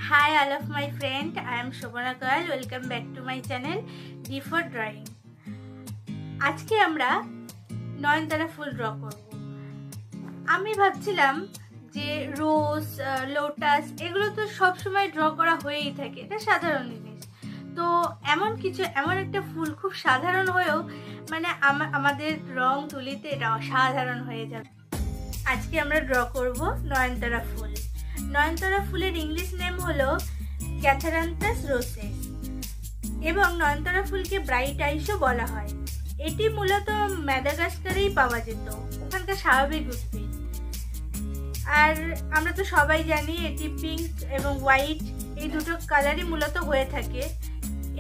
Hi all of my friend, I am Shobana Goyal. Welcome back to my channel D for Drawing. আজকে আমরা নয়নতারা ফুল draw করব। আমি ভাবছিলাম যে রোজ, লোটাস এগুলো তো সব সময় ড্র করা হয়েই থাকে, এটা সাধারণ জিনিস। তো এমন একটা ফুল খুব সাধারণ হয়েও মানে আমাদের রং তুলিতে এটা অসাধারণ হয়ে যাবে। আজকে আমরা ড্র করব নয়নতারা ফুল। নয়নতারা ফুলের ইংলিশ নেম হলো ক্যাথারান্থাস রোসেস এবং নয়নতারা ফুলকে ব্রাইট আইসও বলা হয়। এটি মূলত মাদাগাস্কারেই পাওয়া যেত, ওখানকার স্বাভাবিক উদ্ভিদ। আর আমরা তো সবাই জানি এটি পিঙ্ক এবং হোয়াইট এই দুটো কালারই মূলত হয়ে থাকে।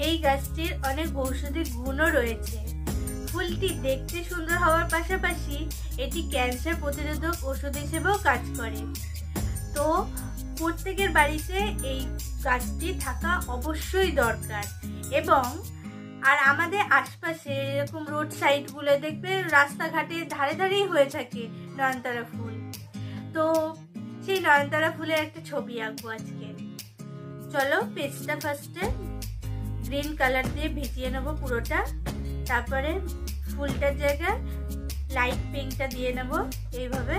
এই গাছটির অনেক ঔষধি গুণও রয়েছে। ফুলটি দেখতে সুন্দর হওয়ার পাশাপাশি এটি ক্যান্সার প্রতিরোধক ওষুধ হিসেবেও কাজ করে। তো প্রত্যেকের বাড়িতে এই গাছটি থাকা অবশ্যই দরকার। এবং আর আমাদের আশপাশে এরকম রোড সাইডগুলো দেখবে রাস্তাঘাটে ধারে ধারেই হয়ে থাকে নয়নতারা ফুল। তো সেই নয়নতারা ফুলের একটা ছবি আঁকবো আজকে। চলো, পেজটা ফার্স্টে গ্রিন কালার দিয়ে ভিজিয়ে নেবো পুরোটা, তারপরে ফুলটার জায়গায় লাইট পিঙ্কটা দিয়ে নেবো এইভাবে।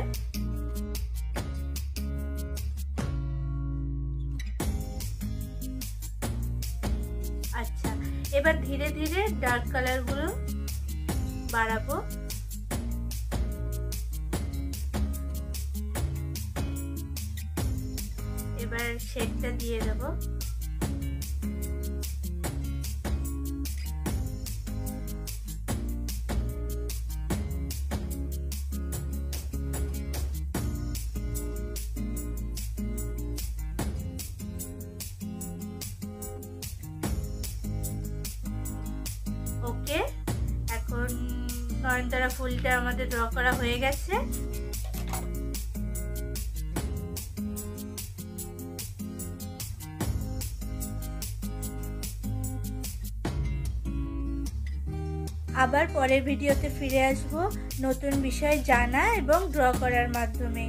আচ্ছা, এবার ধীরে ধীরে ডার্ক কালারগুলো বাড়াবো। এবার শেডটা দিয়ে দেবো। ওকে, এখন নয়নতারা ফুলটা আমাদের ড্র করা হয়ে গেছে। আবার পরের ভিডিওতে ফিরে আসব নতুন বিষয় জানা এবং ড্র করার মাধ্যমে।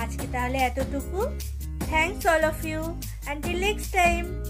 আজকে তাহলে এতটুকু। Thanks all of you. Until next time.